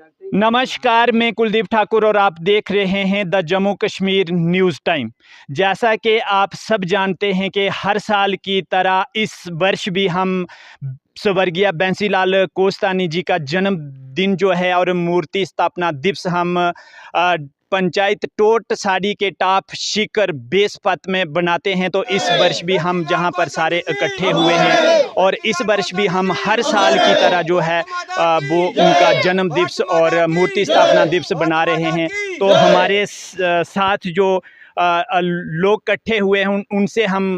नमस्कार, मैं कुलदीप ठाकुर और आप देख रहे हैं the Jammu Kashmir news time. जैसा कि आप सब जानते हैं कि हर साल की तरह इस वर्ष भी हम स्वर्गीय बंसी लाल कोस्तानी जी का जन्मदिन जो है और मूर्ति स्थापना दिवस हम पंचायत टोट साड़ी के टॉप शिखर बेस पथ में बनाते हैं। तो इस वर्ष भी हम जहां पर सारे इकट्ठे हुए हैं और इस वर्ष भी हम हर साल की तरह जो है वो उनका जन्म दिवस और मूर्ति स्थापना दिवस बना रहे हैं। तो हमारे साथ जो लोग इकट्ठे हुए हैं उनसे हम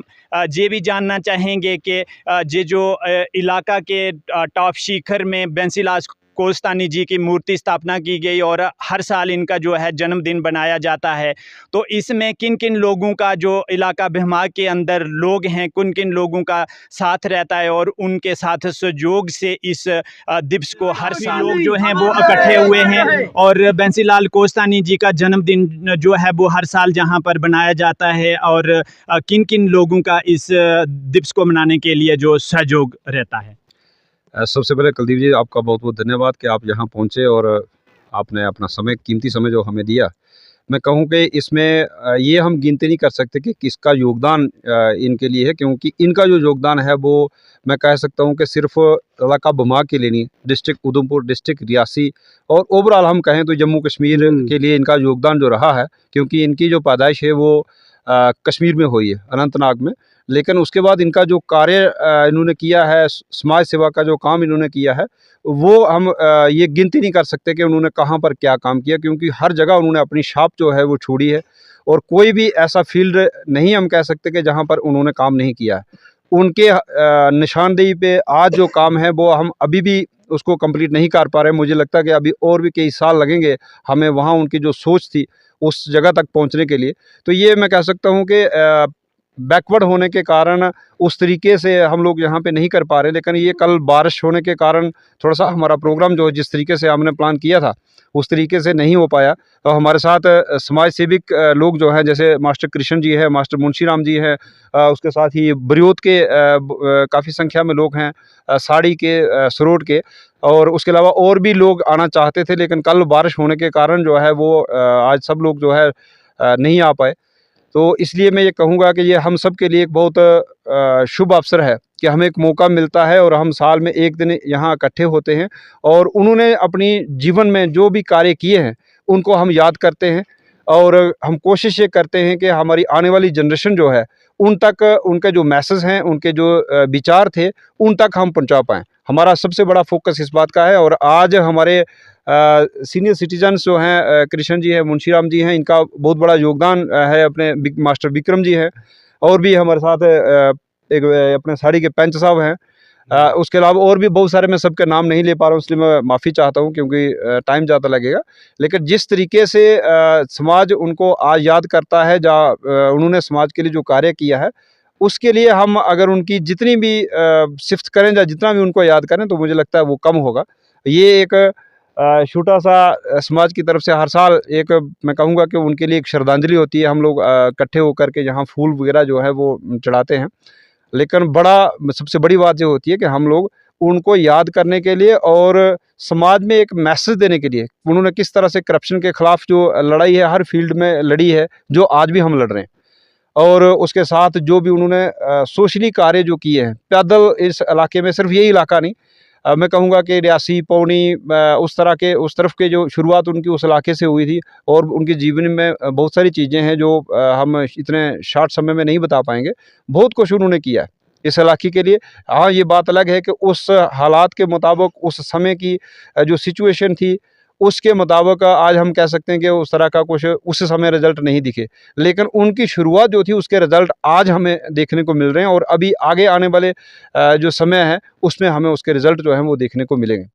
ये भी जानना चाहेंगे कि ये जो इलाका के टॉप शिखर में बंसी लाल कोस्तानी जी की मूर्ति स्थापना की गई और हर साल इनका जो है जन्मदिन बनाया जाता है, तो इसमें किन किन लोगों का जो इलाका बिहमा के अंदर लोग हैं किन किन लोगों का साथ रहता है और उनके साथ सहयोग से इस दिवस को हर साल लोग जो हैं वो इकट्ठे हुए हैं। और बंसी लाल कोस्तानी जी का जन्मदिन जो है वो हर साल जहां पर बनाया जाता है और किन किन लोगों का इस दिवस को मनाने के लिए जो सहयोग रहता है। सबसे पहले कुलदीप जी आपका बहुत बहुत धन्यवाद कि आप यहाँ पहुँचे और आपने अपना समय कीमती समय जो हमें दिया। मैं कहूँ कि इसमें ये हम गिनती नहीं कर सकते कि किसका योगदान इनके लिए है, क्योंकि इनका जो योगदान है वो मैं कह सकता हूँ कि सिर्फ इलाका बमा के लिए नहीं, डिस्ट्रिक्ट उधमपुर, डिस्ट्रिक्ट रियासी और ओवरऑल हम कहें तो जम्मू कश्मीर के लिए इनका योगदान जो रहा है, क्योंकि इनकी जो पैदाइश है वो कश्मीर में हुई है, अनंतनाग में। लेकिन उसके बाद इनका जो कार्य इन्होंने किया है, समाज सेवा का जो काम इन्होंने किया है, वो हम ये गिनती नहीं कर सकते कि उन्होंने कहाँ पर क्या काम किया, क्योंकि हर जगह उन्होंने अपनी छाप जो है वो छोड़ी है और कोई भी ऐसा फील्ड नहीं हम कह सकते कि जहाँ पर उन्होंने काम नहीं किया है। उनके निशानदेही पे आज जो काम है वो हम अभी भी उसको कंप्लीट नहीं कर पा रहे। मुझे लगता है कि अभी और भी कई साल लगेंगे हमें वहाँ उनकी जो सोच थी उस जगह तक पहुँचने के लिए। तो ये मैं कह सकता हूँ कि बैकवर्ड होने के कारण उस तरीके से हम लोग यहाँ पे नहीं कर पा रहे, लेकिन ये कल बारिश होने के कारण थोड़ा सा हमारा प्रोग्राम जो जिस तरीके से हमने प्लान किया था उस तरीके से नहीं हो पाया। तो हमारे साथ समाज सेविक लोग जो हैं, जैसे मास्टर कृष्ण जी है, मास्टर मुंशी राम जी हैं, उसके साथ ही बरियोत के काफ़ी संख्या में लोग हैं, साड़ी के, सरोड के, और उसके अलावा और भी लोग आना चाहते थे, लेकिन कल बारिश होने के कारण जो है वो आज सब लोग जो है नहीं आ पाए। तो इसलिए मैं ये कहूँगा कि ये हम सब के लिए एक बहुत शुभ अवसर है कि हमें एक मौका मिलता है और हम साल में एक दिन यहाँ इकट्ठे होते हैं और उन्होंने अपनी जीवन में जो भी कार्य किए हैं उनको हम याद करते हैं और हम कोशिश ये करते हैं कि हमारी आने वाली जनरेशन जो है उन तक उनके जो मैसेज हैं, उनके जो विचार थे, उन तक हम पहुँचा पाएँ। हमारा सबसे बड़ा फोकस इस बात का है। और आज हमारे सीनियर सिटीजन्स जो हैं, कृष्ण जी हैं, मुंशी राम जी हैं, इनका बहुत बड़ा योगदान है। अपने मास्टर विक्रम जी हैं और भी हमारे साथ एक अपने साड़ी के पंच साहब हैं। उसके अलावा और भी बहुत सारे, मैं सबके नाम नहीं ले पा रहा हूँ, इसलिए मैं माफ़ी चाहता हूँ क्योंकि टाइम ज़्यादा लगेगा। लेकिन जिस तरीके से समाज उनको आज याद करता है, उन्होंने समाज के लिए जो कार्य किया है, उसके लिए हम अगर उनकी जितनी भी सिफ़्त करें या जितना भी उनको याद करें तो मुझे लगता है वो कम होगा। ये एक छोटा सा समाज की तरफ से हर साल एक, मैं कहूँगा कि उनके लिए एक श्रद्धांजलि होती है। हम लोग इकट्ठे होकर के यहाँ फूल वगैरह जो है वो चढ़ाते हैं। लेकिन सबसे बड़ी बात ये होती है कि हम लोग उनको याद करने के लिए और समाज में एक मैसेज देने के लिए, उन्होंने किस तरह से करप्शन के ख़िलाफ़ जो लड़ाई है हर फील्ड में लड़ी है, जो आज भी हम लड़ रहे हैं, और उसके साथ जो भी उन्होंने सोशली कार्य जो किए हैं पैदल इस इलाके में, सिर्फ यही इलाका नहीं, मैं कहूँगा कि रियासी, पौनी, उस तरफ के जो शुरुआत उनकी उस इलाके से हुई थी और उनके जीवन में बहुत सारी चीज़ें हैं जो हम इतने शॉर्ट समय में नहीं बता पाएंगे। बहुत कुछ उन्होंने किया है इस इलाके के लिए। हाँ, ये बात अलग है कि उस हालात के मुताबिक, उस समय की जो सिचुएशन थी उसके मुताबिक आज हम कह सकते हैं कि उस तरह का कुछ उस समय रिज़ल्ट नहीं दिखे, लेकिन उनकी शुरुआत जो थी उसके रिज़ल्ट आज हमें देखने को मिल रहे हैं और अभी आगे आने वाले जो समय है उसमें हमें उसके रिज़ल्ट जो हैं वो देखने को मिलेंगे।